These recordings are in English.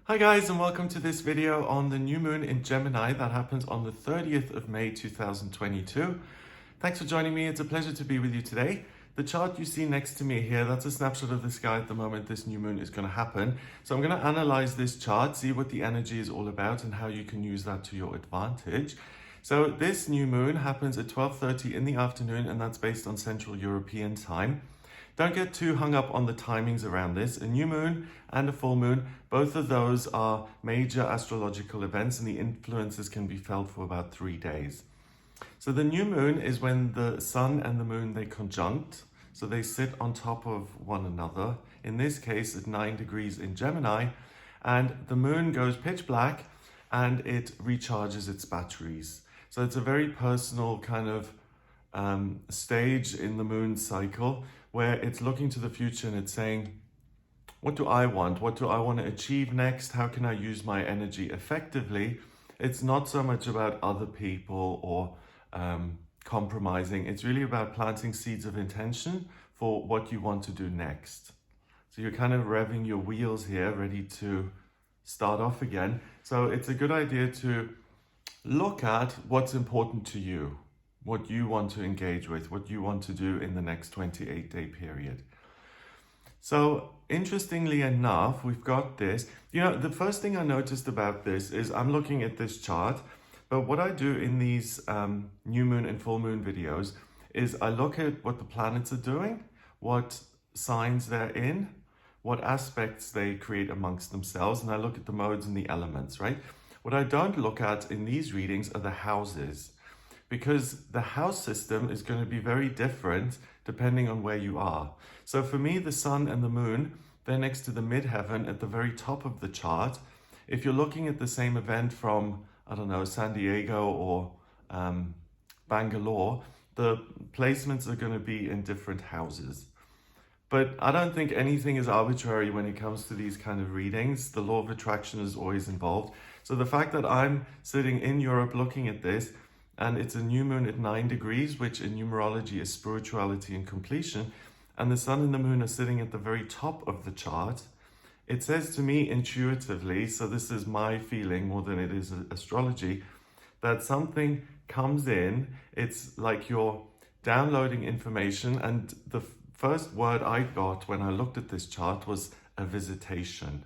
Hi guys, and welcome to this video on the new moon in Gemini that happens on the 30th of May 2022. Thanks for joining me. It's a pleasure to be with you today. The chart you see next to me here, that's a snapshot of the sky at the moment this new moon is going to happen. So I'm going to analyze this chart, see what the energy is all about and how you can use that to your advantage. So this new moon happens at 12:30 in the afternoon, and that's based on Central European time. Don't get too hung up on the timings around this. A new moon and a full moon, both of those are major astrological events, and the influences can be felt for about 3 days. So the new moon is when the sun and the moon, they conjunct. So they sit on top of one another. In this case, at 9 degrees in Gemini, and the moon goes pitch black and it recharges its batteries. So it's a very personal kind of stage in the moon cycle where it's looking to the future and it's saying, what do I want? What do I want to achieve next? How can I use my energy effectively? It's not so much about other people or compromising. It's really about planting seeds of intention for what you want to do next. So you're kind of revving your wheels here, ready to start off again. So it's a good idea to look at what's important to you, what you want to engage with, what you want to do in the next 28-day period. So interestingly enough, we've got this. The first thing I noticed about this is I'm looking at this chart, but what I do in these new moon and full moon videos is I look at what the planets are doing, what signs they're in, what aspects they create amongst themselves, and I look at the modes and the elements, right? What I don't look at in these readings are the houses, because the house system is going to be very different depending on where you are. So for me, the sun and the moon, they're next to the midheaven at the very top of the chart. If you're looking at the same event from, I don't know, San Diego or Bangalore, the placements are going to be in different houses. But I don't think anything is arbitrary when it comes to these kind of readings. The law of attraction is always involved. So the fact that I'm sitting in Europe looking at this, and it's a new moon at 9 degrees, which in numerology is spirituality and completion, and the sun and the moon are sitting at the very top of the chart, it says to me intuitively, so this is my feeling more than it is astrology, that something comes in. It's like you're downloading information, and the first word I got when I looked at this chart was a visitation.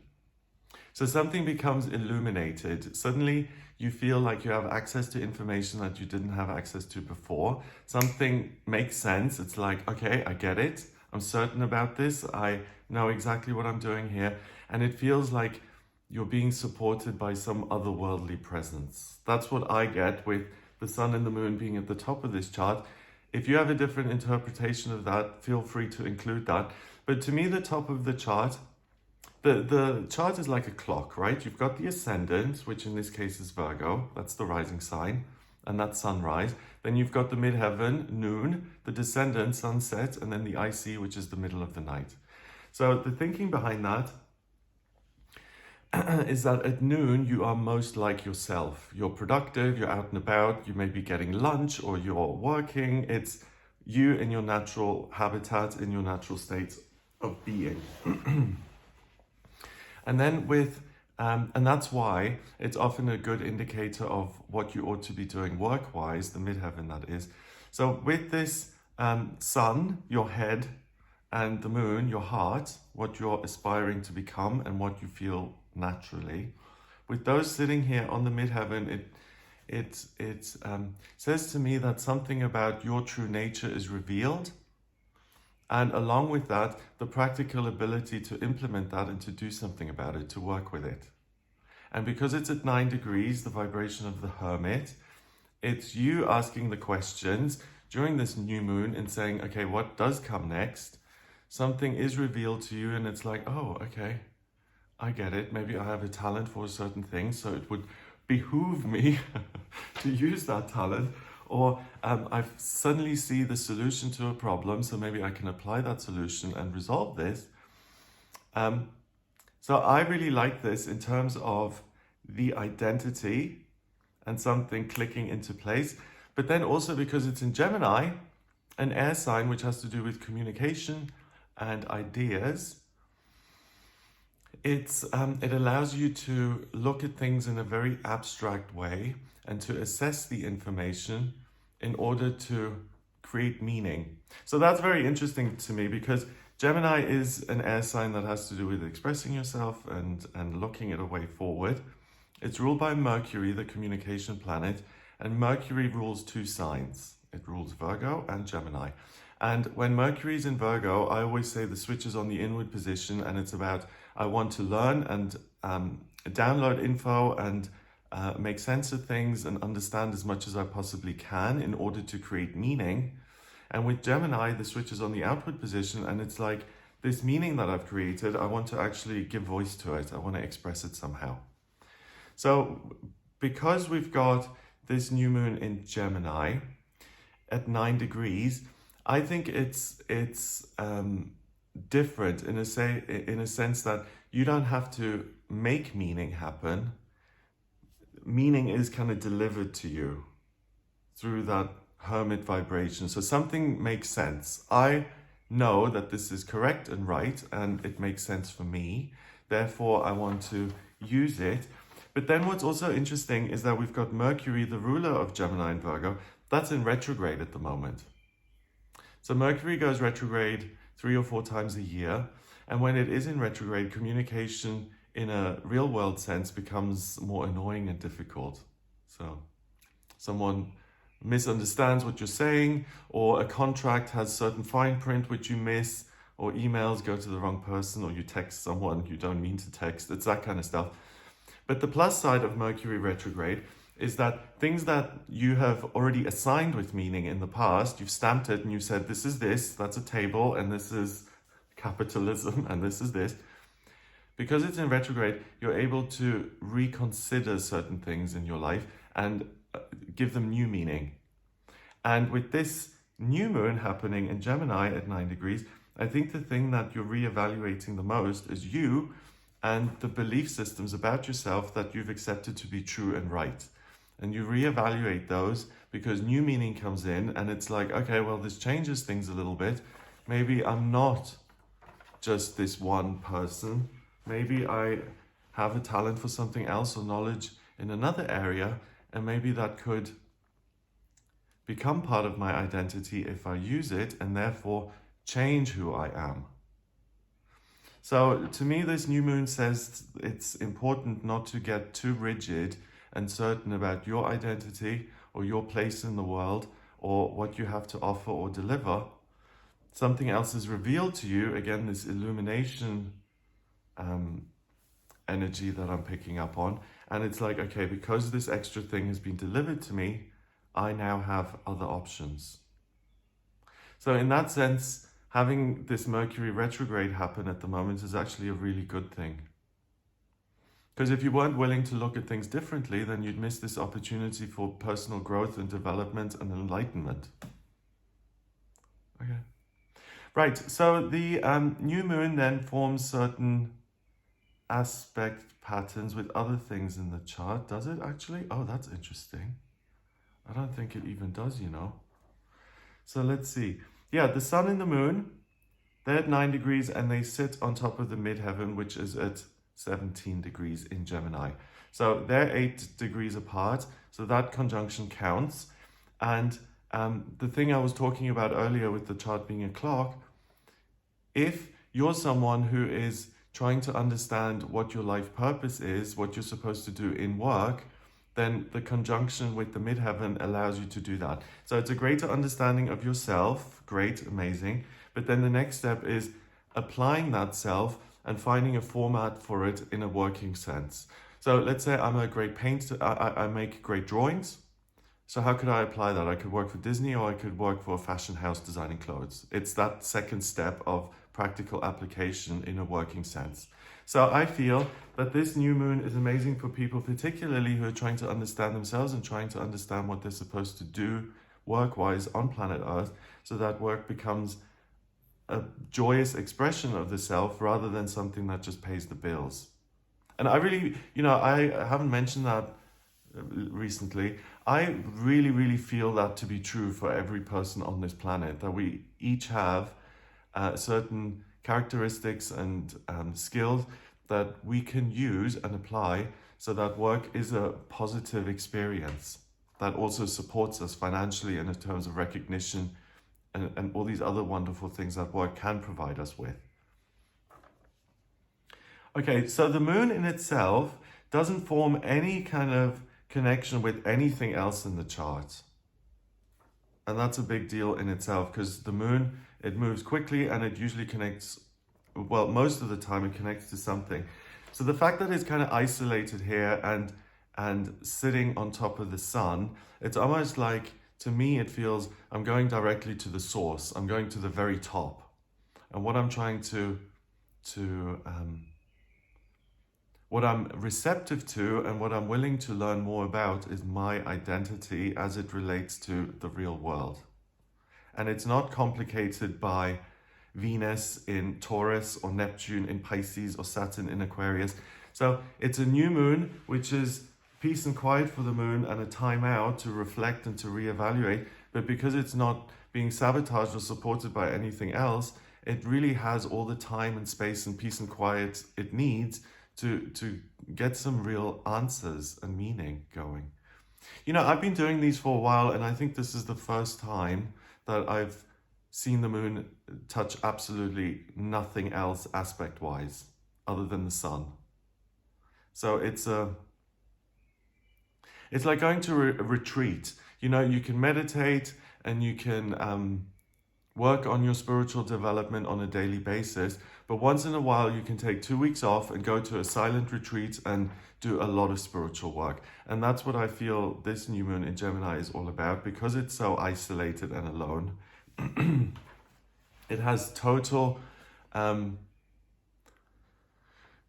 So something becomes illuminated. Suddenly you feel like you have access to information that you didn't have access to before. Something makes sense. It's like, okay, I get it. I'm certain about this. I know exactly what I'm doing here. And it feels like you're being supported by some otherworldly presence. That's what I get with the sun and the moon being at the top of this chart. If you have a different interpretation of that, feel free to include that. But to me, the top of the chart, the chart is like a clock, right? You've got the ascendant, which in this case is Virgo. That's the rising sign, and that's sunrise. Then you've got the midheaven, noon, the descendant, sunset, and then the IC, which is the middle of the night. So the thinking behind that is that at noon, you are most like yourself. You're productive, you're out and about, you may be getting lunch or you're working. It's you in your natural habitat, in your natural state of being. And then and that's why it's often a good indicator of what you ought to be doing work-wise, the midheaven that is. So with this sun, your head, and the moon, your heart, what you're aspiring to become and what you feel naturally. With those sitting here on the midheaven, it says to me that something about your true nature is revealed. And along with that, the practical ability to implement that and to do something about it, to work with it. And because it's at 9 degrees, the vibration of the hermit, it's you asking the questions during this new moon and saying, okay, what does come next? Something is revealed to you and it's like, oh, okay, I get it. Maybe I have a talent for a certain thing, so it would behoove me to use that talent. Or I suddenly see the solution to a problem, so maybe I can apply that solution and resolve this. So I really like this in terms of the identity and something clicking into place. But then also because it's in Gemini, an air sign, which has to do with communication and ideas, it allows you to look at things in a very abstract way and to assess the information in order to create meaning. So that's very interesting to me because Gemini is an air sign that has to do with expressing yourself and looking at a way forward. It's ruled by Mercury, the communication planet, and Mercury rules two signs. It rules Virgo and Gemini. And when Mercury is in Virgo, I always say the switch is on the inward position, and it's about I want to learn and download info and make sense of things and understand as much as I possibly can in order to create meaning. And with Gemini, the switch is on the outward position, and it's like this meaning that I've created, I want to actually give voice to it. I want to express it somehow. So because we've got this new moon in Gemini at 9 degrees, I think it's different in a sense that you don't have to make meaning happen. Meaning is kind of delivered to you through that hermit vibration. So something makes sense. I know that this is correct and right, and it makes sense for me. Therefore, I want to use it. But then what's also interesting is that we've got Mercury, the ruler of Gemini and Virgo, that's in retrograde at the moment. So Mercury goes retrograde 3 or 4 times a year. And when it is in retrograde, communication in a real world sense becomes more annoying and difficult. So someone misunderstands what you're saying, or a contract has certain fine print which you miss, or emails go to the wrong person, or you text someone you don't mean to text. It's that kind of stuff. But the plus side of Mercury retrograde is that things that you have already assigned with meaning in the past, you've stamped it and you've said, this is this, that's a table, and this is capitalism, and this is this. Because it's in retrograde, you're able to reconsider certain things in your life and give them new meaning. And with this new moon happening in Gemini at 9 degrees, I think the thing that you're reevaluating the most is you and the belief systems about yourself that you've accepted to be true and right. And you reevaluate those because new meaning comes in, and it's like, okay, well, this changes things a little bit. Maybe I'm not just this one person. Maybe I have a talent for something else or knowledge in another area, and maybe that could become part of my identity if I use it, and therefore change who I am. So to me, this new moon says it's important not to get too rigid and certain about your identity or your place in the world or what you have to offer or deliver. Something else is revealed to you. Again, this illumination energy that I'm picking up on. And it's like, okay, because this extra thing has been delivered to me, I now have other options. So in that sense, having this Mercury retrograde happen at the moment is actually a really good thing. Because if you weren't willing to look at things differently, then you'd miss this opportunity for personal growth and development and enlightenment. Okay. Right, so the new moon then forms certain aspect patterns with other things in the chart. Does it actually? Oh, that's interesting. I don't think it even does, you know. So let's see. Yeah, the sun and the moon, they're at 9 degrees and they sit on top of the midheaven, which is at 17 degrees in Gemini. So they're 8 degrees apart. So that conjunction counts. And the thing I was talking about earlier with the chart being a clock, if you're someone who is trying to understand what your life purpose is, what you're supposed to do in work, then the conjunction with the midheaven allows you to do that. So it's a greater understanding of yourself. Great, amazing. But then the next step is applying that self and finding a format for it in a working sense. So let's say I'm a great painter, I make great drawings. So how could I apply that? I could work for Disney or I could work for a fashion house designing clothes. It's that second step of practical application in a working sense. So I feel that this new moon is amazing for people, particularly who are trying to understand themselves and trying to understand what they're supposed to do work-wise on planet Earth, so that work becomes a joyous expression of the self rather than something that just pays the bills. And I really, I haven't mentioned that recently. I really, really feel that to be true for every person on this planet, that we each have certain characteristics and skills that we can use and apply so that work is a positive experience that also supports us financially and in terms of recognition and all these other wonderful things that work can provide us with. Okay, so the moon in itself doesn't form any kind of connection with anything else in the chart. And that's a big deal in itself, because the moon, it moves quickly and it usually connects, well, most of the time it connects to something. So the fact that it's kind of isolated here and sitting on top of the sun, it's almost like, to me, it feels I'm going directly to the source. I'm going to the very top. And what I'm trying what I'm receptive to and what I'm willing to learn more about is my identity as it relates to the real world. And it's not complicated by Venus in Taurus or Neptune in Pisces or Saturn in Aquarius. So it's a new moon, which is peace and quiet for the moon and a time out to reflect and to reevaluate. But because it's not being sabotaged or supported by anything else, it really has all the time and space and peace and quiet it needs to get some real answers and meaning going. You know, I've been doing these for a while, and I think this is the first time that I've seen the moon touch absolutely nothing else aspect-wise other than the sun. So it's like going to a retreat. You know, you can meditate and you can work on your spiritual development on a daily basis, but once in a while you can take 2 weeks off and go to a silent retreat and do a lot of spiritual work. And that's what I feel this new moon in Gemini is all about, because it's so isolated and alone. It has total,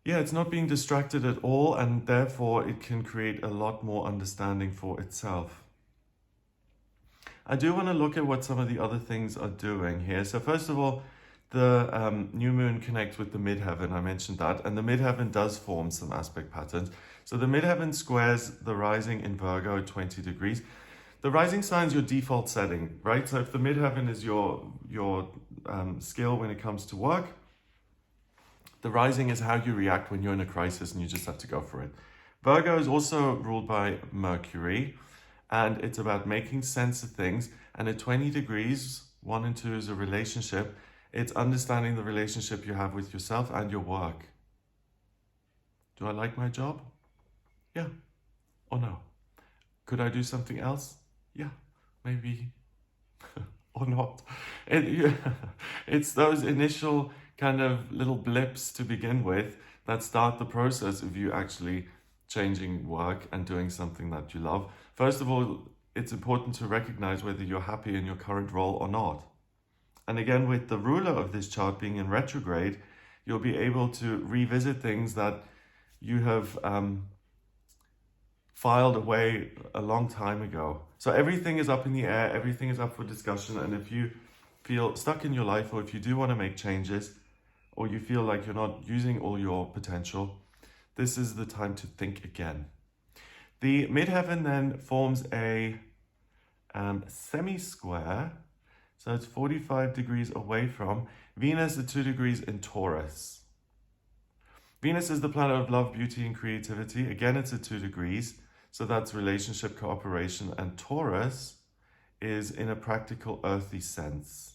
it's not being distracted at all, and therefore it can create a lot more understanding for itself. I do want to look at what some of the other things are doing here. So first of all, the new moon connects with the midheaven. I mentioned that, and the midheaven does form some aspect patterns. So the midheaven squares the rising in Virgo at 20 degrees. The rising sign is your default setting, right? So if the midheaven is your skill when it comes to work, the rising is how you react when you're in a crisis and you just have to go for it. Virgo is also ruled by Mercury, and it's about making sense of things. And at 20 degrees, 1 and 2 is a relationship. It's understanding the relationship you have with yourself and your work. Do I like my job? Yeah. Or no? Could I do something else? Yeah, maybe. Or not. It's those initial kind of little blips to begin with that start the process of you actually changing work and doing something that you love. First of all, it's important to recognize whether you're happy in your current role or not. And again, with the ruler of this chart being in retrograde, you'll be able to revisit things that you have filed away a long time ago. So everything is up in the air, everything is up for discussion. And if you feel stuck in your life, or if you do want to make changes, or you feel like you're not using all your potential, this is the time to think again. The midheaven then forms a semi-square. So it's 45 degrees away from Venus at 2 degrees in Taurus. Venus is the planet of love, beauty, and creativity. Again, it's at 2 degrees. So that's relationship, cooperation. And Taurus is in a practical, earthy sense.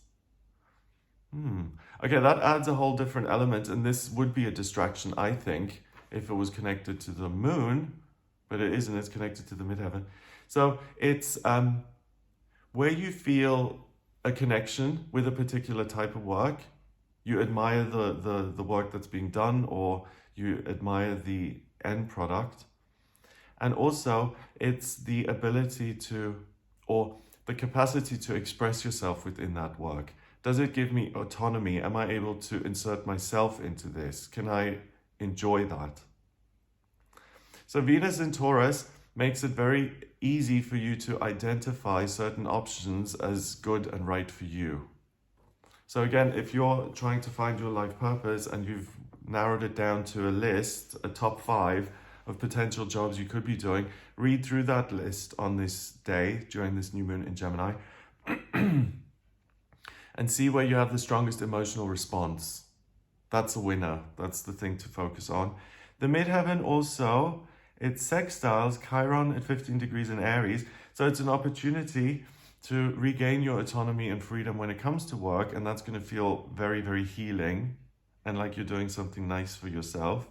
Okay, that adds a whole different element. And this would be a distraction, I think, if it was connected to the moon. But it isn't, it's connected to the midheaven. So it's where you feel a connection with a particular type of work. You admire the work that's being done, or you admire the end product. And also it's the ability to, or the capacity to express yourself within that work. Does it give me autonomy? Am I able to insert myself into this? Can I enjoy that? So Venus in Taurus makes it very easy for you to identify certain options as good and right for you. So again, if you're trying to find your life purpose and you've narrowed it down to a list, a top 5 of potential jobs you could be doing, read through that list on this day during this new moon in Gemini and see where you have the strongest emotional response. That's a winner. That's the thing to focus on. The midheaven also, it sextiles Chiron at 15 degrees in Aries. So it's an opportunity to regain your autonomy and freedom when it comes to work. And that's going to feel very, very healing and like you're doing something nice for yourself.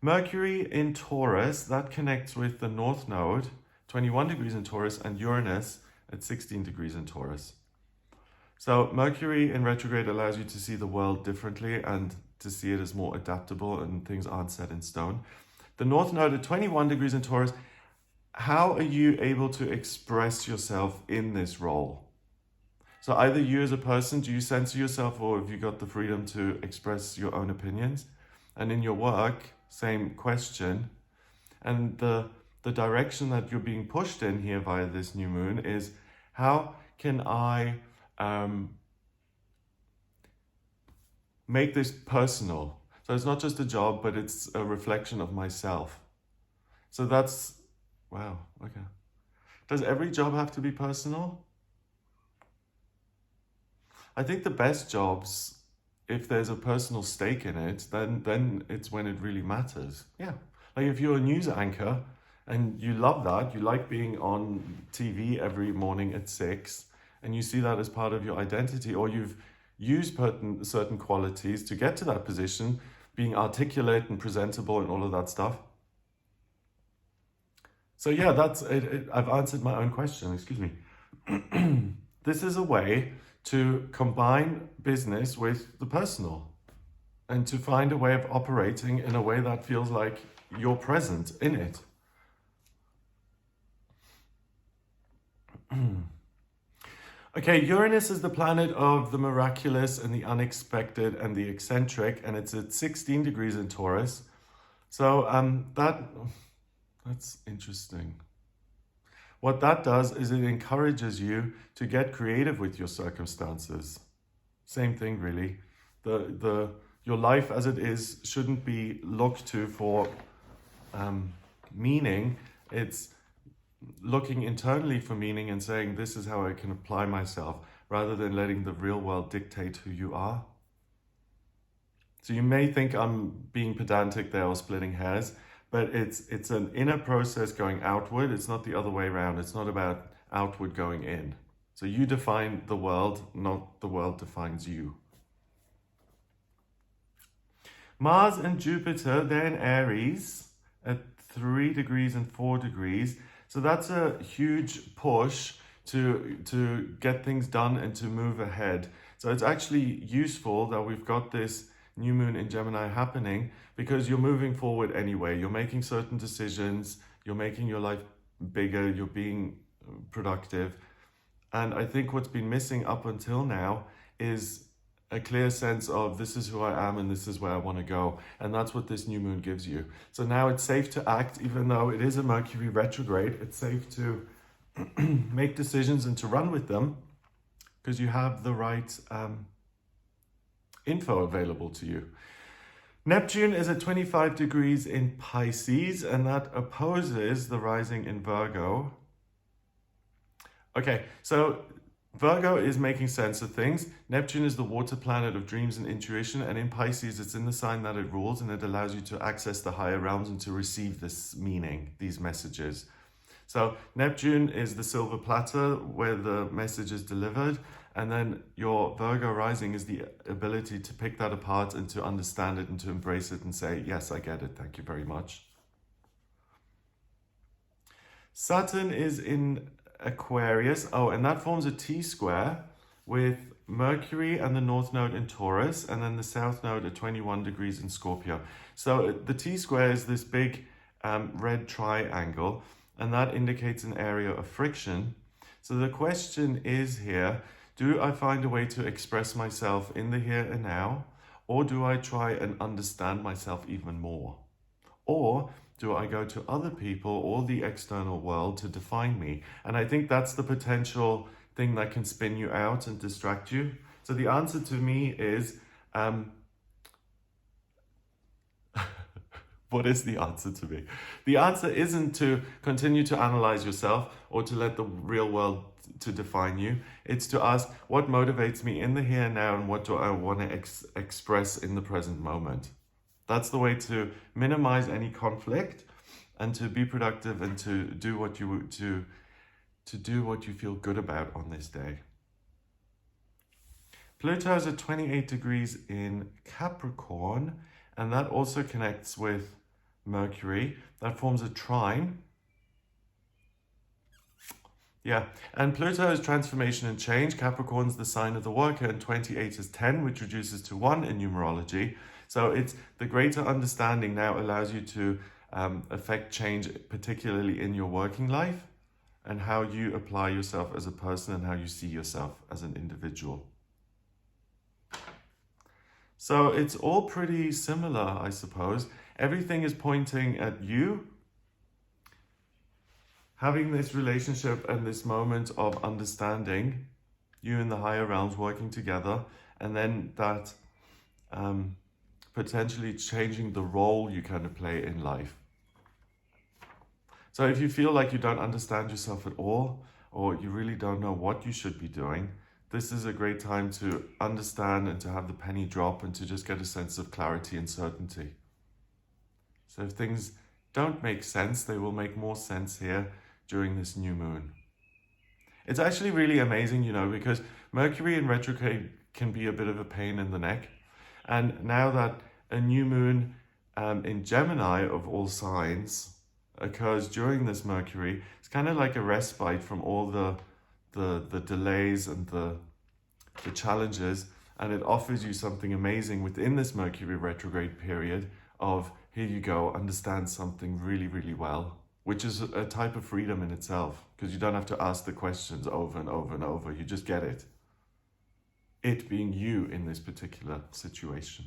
Mercury in Taurus, that connects with the North Node, 21 degrees in Taurus, and Uranus at 16 degrees in Taurus. So Mercury in retrograde allows you to see the world differently and to see it as more adaptable and things aren't set in stone. The North Node at 21 degrees in Taurus, how are you able to express yourself in this role? So either you as a person, do you censor yourself, or have you got the freedom to express your own opinions? And in your work, same question. And the direction that you're being pushed in here via this new moon is, how can I make this personal? So it's not just a job, but it's a reflection of myself. So that's, wow, okay. Does every job have to be personal? I think the best jobs, if there's a personal stake in it, then it's when it really matters. Yeah. Like if you're a news anchor and you love that, you like being on TV every morning at 6, and you see that as part of your identity, or you've used certain qualities to get to that position, being articulate and presentable and all of that stuff. So yeah, that's it. I've answered my own question, excuse me. This is a way to combine business with the personal and to find a way of operating in a way that feels like you're present in it. Okay, Uranus is the planet of the miraculous and the unexpected and the eccentric, and it's at 16 degrees in Taurus. So that's interesting. What that does is it encourages you to get creative with your circumstances. Same thing, really. Your life as it is shouldn't be looked to for meaning. It's looking internally for meaning and saying, this is how I can apply myself, rather than letting the real world dictate who you are. So you may think I'm being pedantic there or splitting hairs, but it's an inner process going outward. It's not the other way around. It's not about outward going in. So you define the world, not the world defines you. Mars and Jupiter, they're in Aries at 3 degrees and 4 degrees. So that's a huge push to get things done and to move ahead. So it's actually useful that we've got this new moon in Gemini happening, because you're moving forward anyway. You're making certain decisions. You're making your life bigger. You're being productive. And I think what's been missing up until now is a clear sense of, this is who I am and this is where I want to go. And that's what this new moon gives you. So now it's safe to act, even though it is a Mercury retrograde. It's safe to make decisions and to run with them, because you have the right info available to you. Neptune is at 25 degrees in Pisces, and that opposes the rising in Virgo. Okay, so Virgo is making sense of things. Neptune is the water planet of dreams and intuition, and in Pisces, it's in the sign that it rules, and it allows you to access the higher realms and to receive this meaning, these messages. So Neptune is the silver platter where the message is delivered, and then your Virgo rising is the ability to pick that apart and to understand it and to embrace it and say, yes, I get it, thank you very much. Saturn is in Aquarius. Oh, and that forms a T-square with Mercury and the North Node in Taurus, and then the South Node at 21 degrees in Scorpio. So the T-square is this big red triangle, and that indicates an area of friction. So the question is here, do I find a way to express myself in the here and now, or do I try and understand myself even more? Or do I go to other people or the external world to define me? And I think that's the potential thing that can spin you out and distract you. So the answer to me is, What is the answer to me? The answer isn't to continue to analyze yourself or to let the real world to define you. It's to ask, what motivates me in the here and now, and what do I want to express in the present moment? That's the way to minimize any conflict and to be productive and to do what you do what you feel good about on this day. Pluto is at 28 degrees in Capricorn, and that also connects with Mercury. That forms a trine. Yeah, and Pluto is transformation and change. Capricorn's the sign of the worker, and 28 is 10, which reduces to 1 in numerology. So it's the greater understanding now allows you to affect change, particularly in your working life, and how you apply yourself as a person and how you see yourself as an individual. So it's all pretty similar, I suppose. Everything is pointing at you having this relationship and this moment of understanding, you and the higher realms working together, and then that potentially changing the role you kind of play in life. So if you feel like you don't understand yourself at all, or you really don't know what you should be doing, this is a great time to understand and to have the penny drop and to just get a sense of clarity and certainty. So if things don't make sense, they will make more sense here during this new moon. It's actually really amazing, you know, because Mercury in retrograde can be a bit of a pain in the neck. And now that a new moon in Gemini of all signs occurs during this Mercury, it's kind of like a respite from all the delays and the challenges, and it offers you something amazing within this Mercury retrograde period of, here you go, understand something really, really well, which is a type of freedom in itself, because you don't have to ask the questions over and over and over. You just get it. It being you in this particular situation.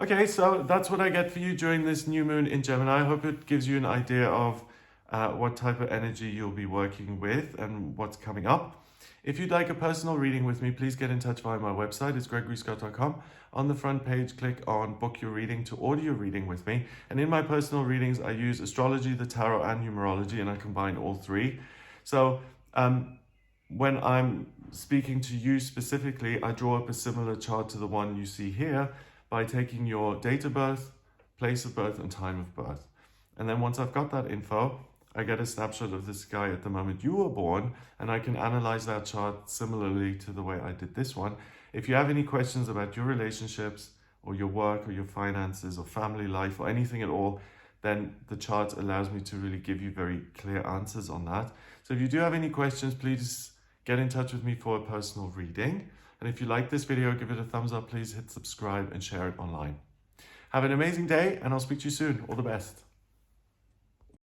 Okay, so that's what I get for you during this new moon in Gemini. I hope it gives you an idea of what type of energy you'll be working with and what's coming up. If you'd like a personal reading with me, please get in touch via my website. It's gregoryscott.com. On the front page, click on Book Your Reading to order your reading with me. And in my personal readings, I use astrology, the tarot, and numerology, and I combine all three. So when I'm speaking to you specifically, I draw up a similar chart to the one you see here by taking your date of birth, place of birth, and time of birth. And then once I've got that info, I get a snapshot of this guy at the moment you were born, and I can analyze that chart similarly to the way I did this one. If you have any questions about your relationships or your work or your finances or family life or anything at all, then the chart allows me to really give you very clear answers on that. So if you do have any questions, please get in touch with me for a personal reading. And if you like this video, give it a thumbs up, please hit subscribe and share it online. Have an amazing day, and I'll speak to you soon. All the best.